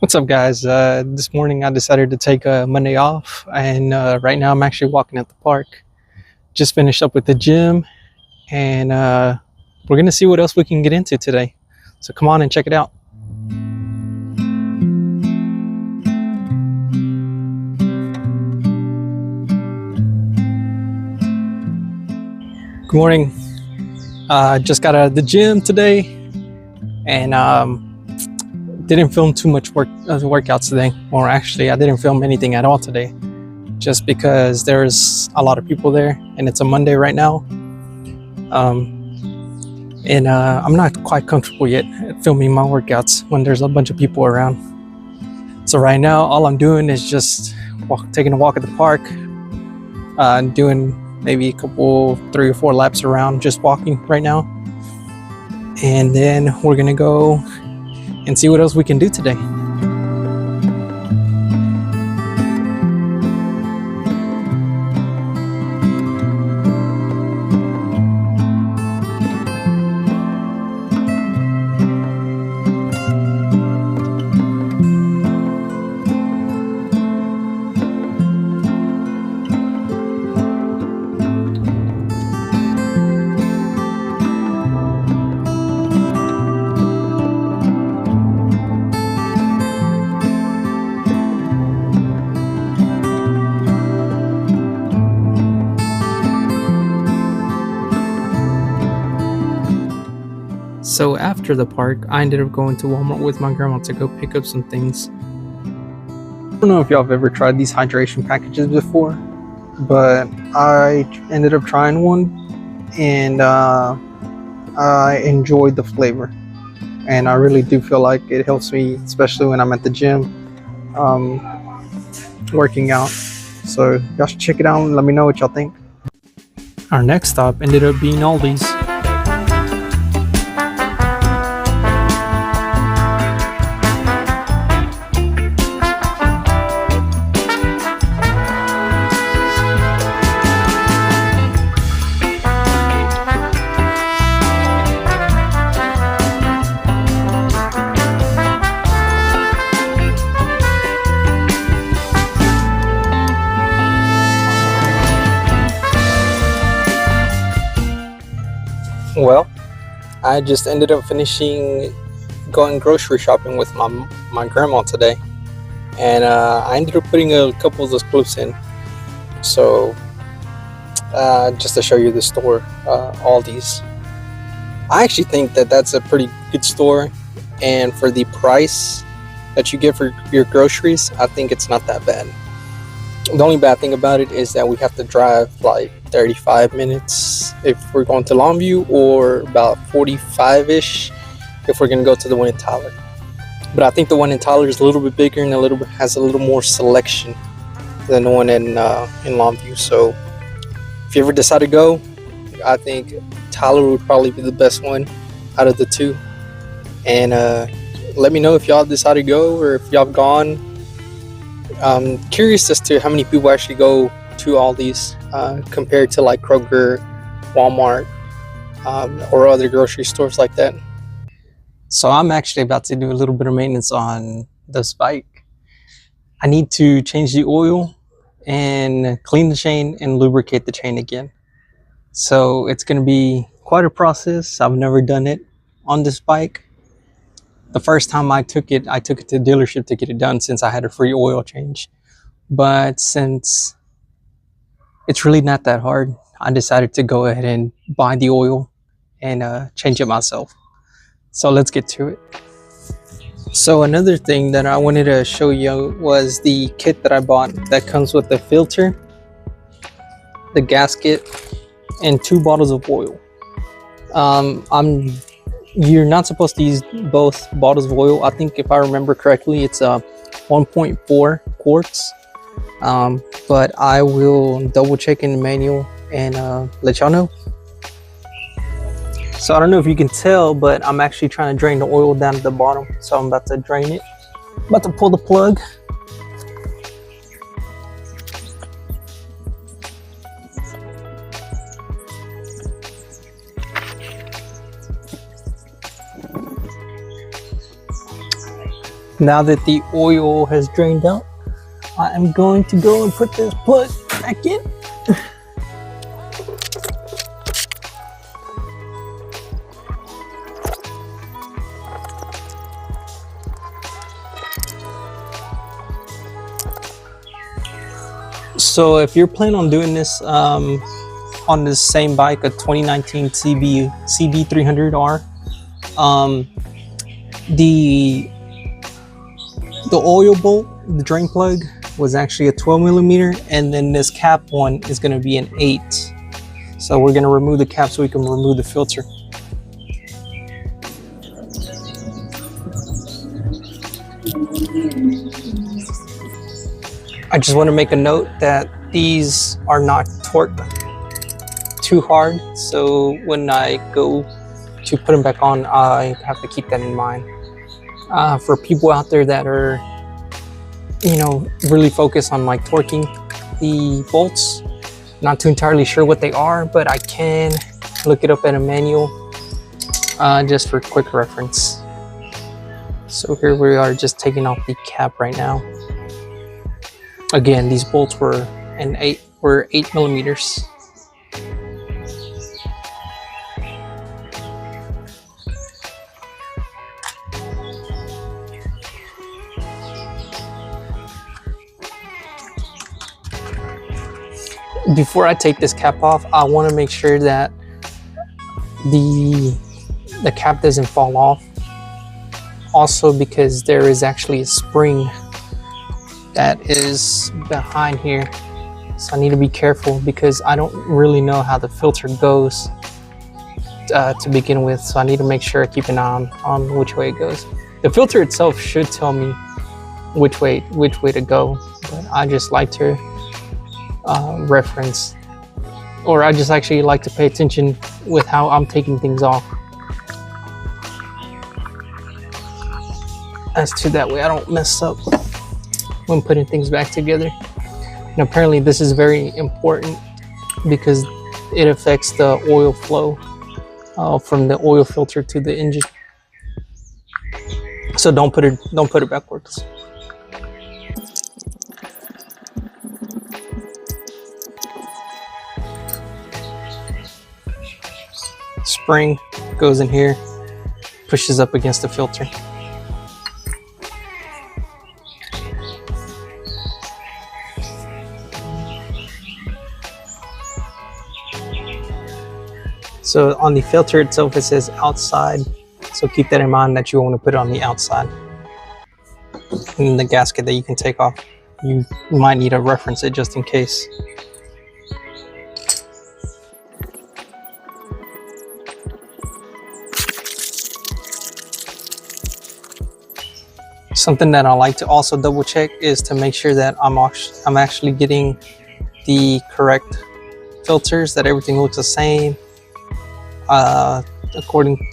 What's up, guys? This morning I decided to take a Monday off, and right now I'm actually walking at the park. Just finished up with the gym, and we're gonna see what else we can get into today. So come on and check it out. Good morning. Just got out of the gym today, and didn't film too much workouts today. Or actually, I didn't film anything at all today, just because there's a lot of people there, and it's a Monday right now. And I'm not quite comfortable yet at filming my workouts when there's a bunch of people around. So right now, all I'm doing is just taking a walk at the park, doing maybe a couple, 3 or 4 laps around, just walking right now. And then we're gonna go and see what else we can do today. So after the park, I ended up going to Walmart with my grandma to go pick up some things. I don't know if y'all have ever tried these hydration packages before, but I ended up trying one, and I enjoyed the flavor. And I really do feel like it helps me, especially when I'm at the gym, working out. So y'all should check it out and let me know what y'all think. Our next stop ended up being Aldi's. Well, I just ended up finishing going grocery shopping with my grandma today, and I ended up putting a couple of those clips in. So just to show you the store, Aldi's. I actually think that that's a pretty good store, and for the price that you get for your groceries, I think it's not that bad. The only bad thing about it is that we have to drive like 35 minutes if we're going to Longview, or about 45-ish if we're going to go to the one in Tyler. But I think the one in Tyler is a little bit bigger and has a little more selection than the one in Longview. So if you ever decide to go, I think Tyler would probably be the best one out of the two. And let me know if y'all decide to go, or if y'all have gone. I'm curious as to how many people actually go to Aldi's compared to like Kroger, Walmart, or other grocery stores like that. So I'm actually about to do a little bit of maintenance on this bike. I need to change the oil and clean the chain and lubricate the chain again. So it's going to be quite a process. I've never done it on this bike. The first time I took it to the dealership to get it done, since I had a free oil change. But since it's really not that hard, I decided to go ahead and buy the oil and change it myself. So let's get to it. So another thing that I wanted to show you was the kit that I bought that comes with the filter, the gasket, and 2 bottles of oil. You're not supposed to use both bottles of oil. I think if I remember correctly, it's 1.4 quarts. But I will double check in the manual and let y'all know. So I don't know if you can tell, but I'm actually trying to drain the oil down at the bottom. So I'm about to drain it. About to pull the plug. Now that the oil has drained out, I am going to go and put this plug back in. So if you're planning on doing this on this same bike, a 2019 CB300R, the oil bolt, the drain plug, was actually a 12 millimeter, and then this cap one is going to be an 8. So we're going to remove the cap so we can remove the filter. I just want to make a note that these are not torqued too hard, so when I go to put them back on, I have to keep that in mind. For people out there that are, you know, really focused on like torquing the bolts, not too entirely sure what they are, but I can look it up in a manual just for quick reference. So here we are, just taking off the cap right now. Again, these bolts were 8 millimeters. Before I take this cap off, I want to make sure that the cap doesn't fall off. Also, because there is actually a spring that is behind here, so I need to be careful because I don't really know how the filter goes to begin with, so I need to make sure I keep an eye on which way it goes. The filter itself should tell me which way to go, but I just like to reference, or I just actually like to pay attention with how I'm taking things off, as to that way I don't mess up when putting things back together. And apparently this is very important because it affects the oil flow from the oil filter to the engine. So don't put it backwards. Spring goes in here, pushes up against the filter. So on the filter itself, it says outside. So keep that in mind that you want to put it on the outside. And the gasket that you can take off, you might need to reference it just in case. Something that I like to also double check is to make sure that I'm actually getting the correct filters, that everything looks the same.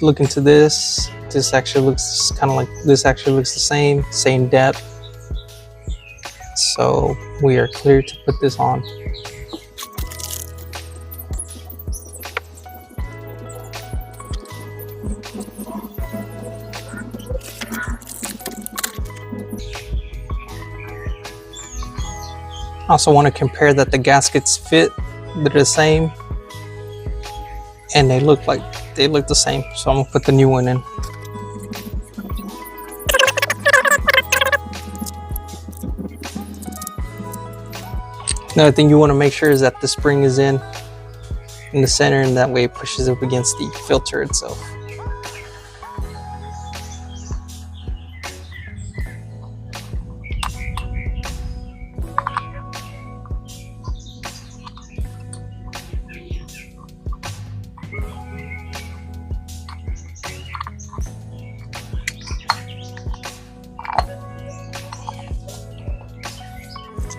Looking to this actually looks kind of like this. Actually looks the same depth. So we are clear to put this on. I also want to compare that the gaskets fit, they're the same, and they look the same. So I'm gonna put the new one in. Another thing you want to make sure is that the spring is in the center, and that way it pushes up against the filter itself.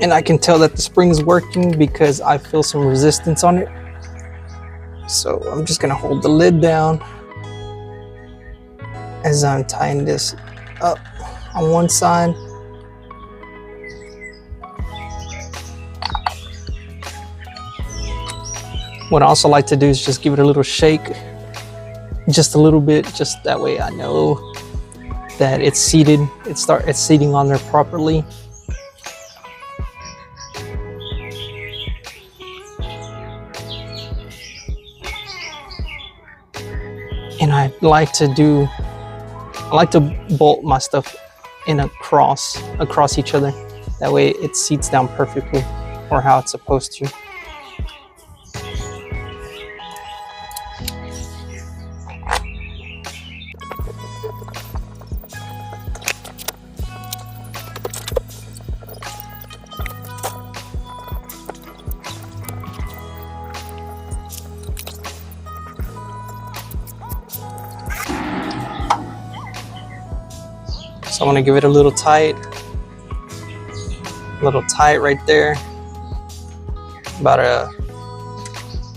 And I can tell that the spring is working because I feel some resistance on it. So I'm just gonna hold the lid down as I'm tying this up on one side. What I also like to do is just give it a little shake, just a little bit, just that way I know that it's seated, it's seating on there properly. And I like to bolt my stuff in across each other. That way it seats down perfectly, or how it's supposed to. So I want to give it a little tight right there.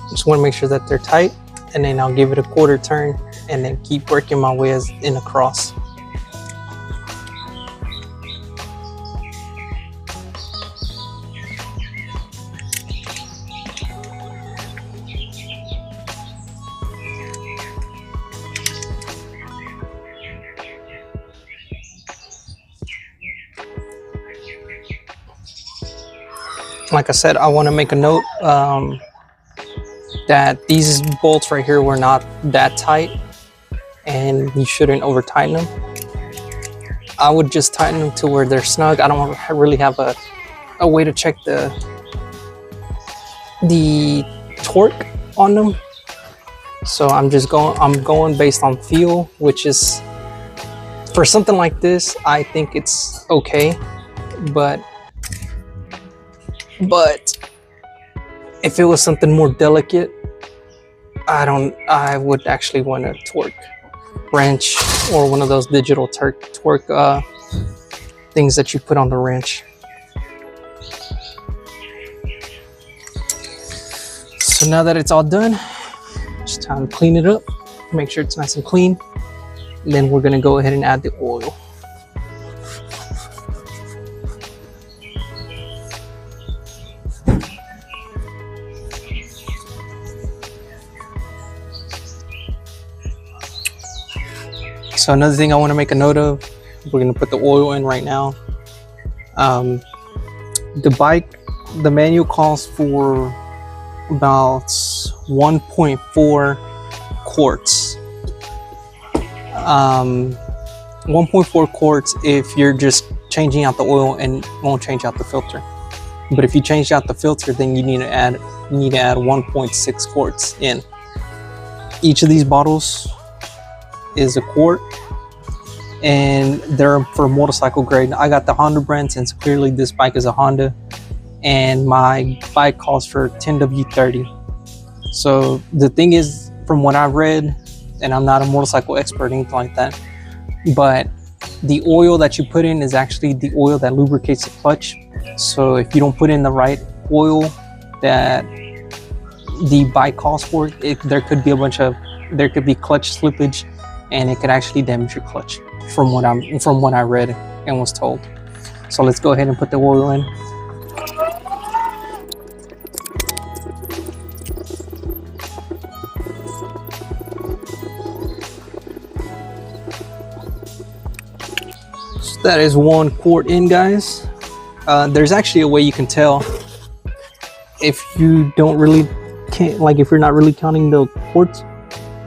Just want to make sure that they're tight, and then I'll give it a quarter turn and then keep working my way in across. Like I said, I want to make a note that these bolts right here were not that tight, and you shouldn't over tighten them. I would just tighten them to where they're snug. I don't really have a way to check the torque on them, so I'm going based on feel, which is, for something like this, I think it's okay, but if it was something more delicate, I would actually want a torque wrench or one of those digital torque things that you put on the wrench. So now that it's all done, it's time to clean it up, make sure it's nice and clean. And then we're gonna go ahead and add the oil. So another thing I want to make a note of, we're going to put the oil in right now. The manual calls for about 1.4 quarts. 1.4 quarts if you're just changing out the oil and won't change out the filter. But if you change out the filter, then you need to add 1.6 quarts in. Each of these bottles is a quart, and they're for motorcycle grade. I got the Honda brand since clearly this bike is a Honda, and my bike calls for 10W30. So the thing is, from what I've read, and I'm not a motorcycle expert or anything like that, but the oil that you put in is actually the oil that lubricates the clutch. So if you don't put in the right oil that the bike calls for, there could be clutch slippage, and it could actually damage your clutch, from what I read and was told. So let's go ahead and put the oil in. So that is 1 quart in, guys. There's actually a way you can tell if you if you're not really counting the quarts.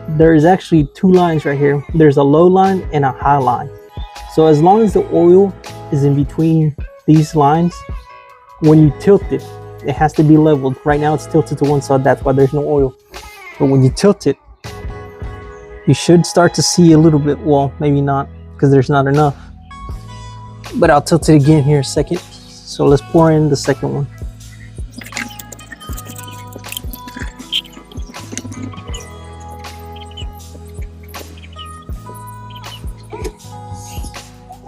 There's actually 2 lines right here. There's a low line and a high line. So as long as the oil is in between these lines, when you tilt it, it has to be leveled. Right now it's tilted to one side, that's why there's no oil. But when you tilt it, you should start to see a little bit, well, maybe not, because there's not enough. But I'll tilt it again here in a second. So let's pour in the second one.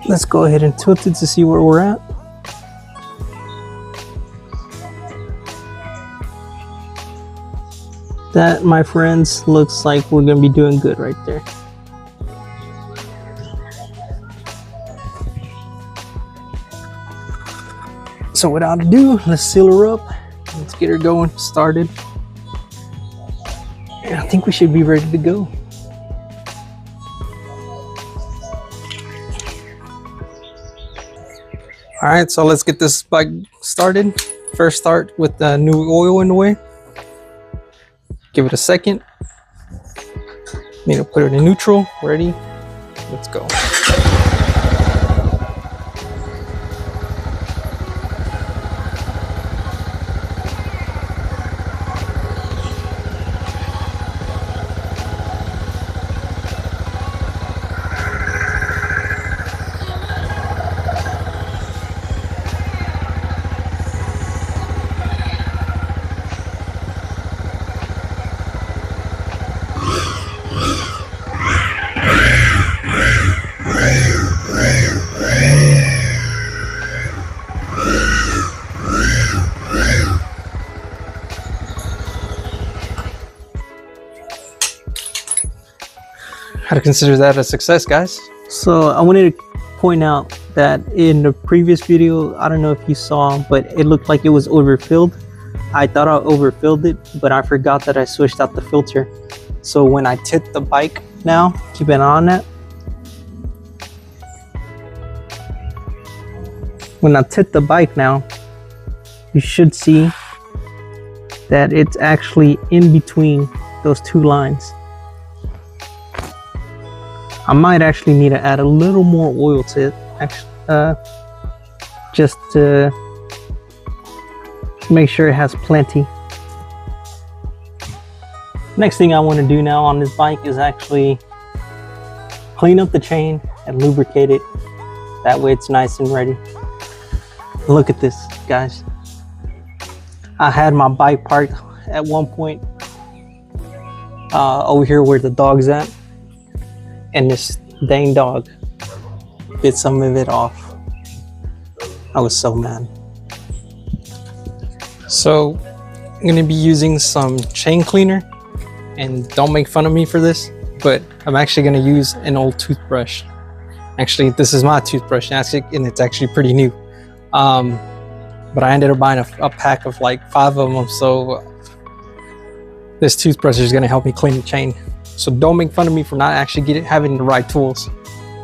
Let's go ahead and tilt it to see where we're at. That, my friends, looks like we're gonna be doing good right there. So without ado, let's seal her up. Let's get her going, started. And I think we should be ready to go. All right, so let's get this bike started. First start with the new oil in the way. Give it a second. Need to put it in neutral. Ready? Let's go. How to consider that a success, guys? So I wanted to point out that in the previous video, I don't know if you saw, but it looked like it was overfilled. I thought I overfilled it, but I forgot that I switched out the filter. So when I tip the bike now, keep an eye on that. When I tip the bike now, you should see that it's actually in between those two lines. I might actually need to add a little more oil to it, just to make sure it has plenty. Next thing I want to do now on this bike is actually clean up the chain and lubricate it. That way it's nice and ready. Look at this, guys. I had my bike parked at one point over here where the dog's at. And this dang dog bit some of it off. I was so mad. So I'm gonna be using some chain cleaner, and don't make fun of me for this, but I'm actually gonna use an old toothbrush. Actually, this is my toothbrush, and it's actually pretty new. But I ended up buying a pack of like 5 of them, so this toothbrush is gonna help me clean the chain. So don't make fun of me for not actually having the right tools,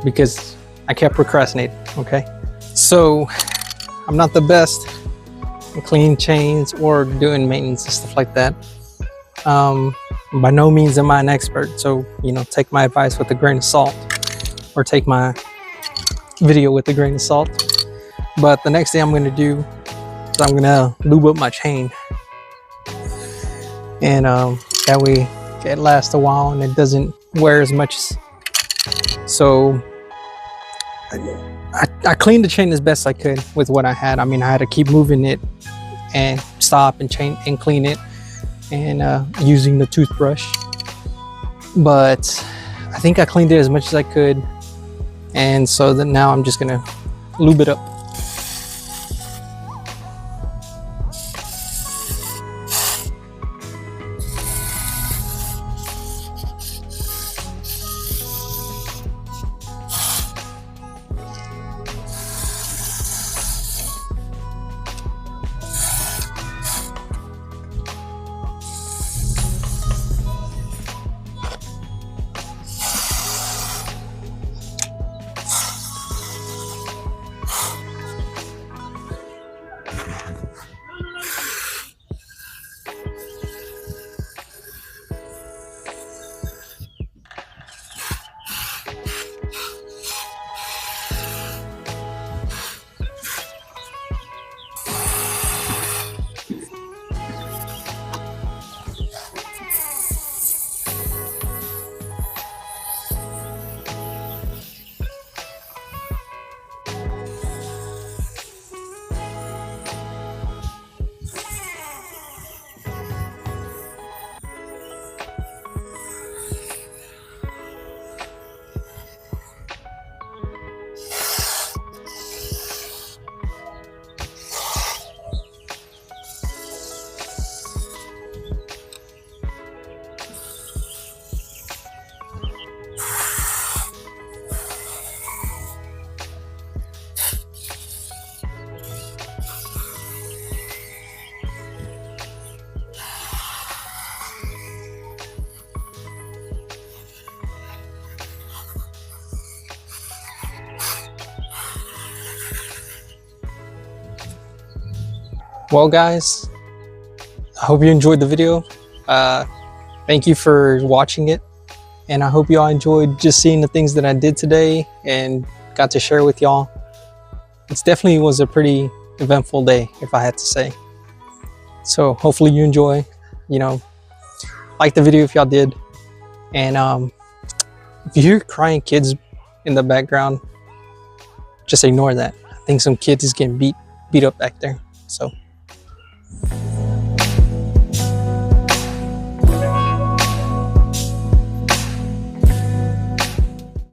because I kept procrastinating, okay? So I'm not the best at cleaning chains or doing maintenance and stuff like that. By no means am I an expert, so take my advice with a grain of salt, or take my video with a grain of salt. But the next thing I'm gonna do is I'm gonna lube up my chain, and that way it lasts a while and it doesn't wear as much. So I cleaned the chain as best I could with what I had. I mean, I had to keep moving it and stop and clean it, and using the toothbrush. But I think I cleaned it as much as I could, and so then now I'm just gonna lube it up. Well, guys, I hope you enjoyed the video. Thank you for watching it, and I hope y'all enjoyed just seeing the things that I did today and got to share with y'all. It definitely was a pretty eventful day, if I had to say. So hopefully you enjoy, like the video if y'all did. And if you hear crying kids in the background, just ignore that. I think some kid is getting beat up back there. So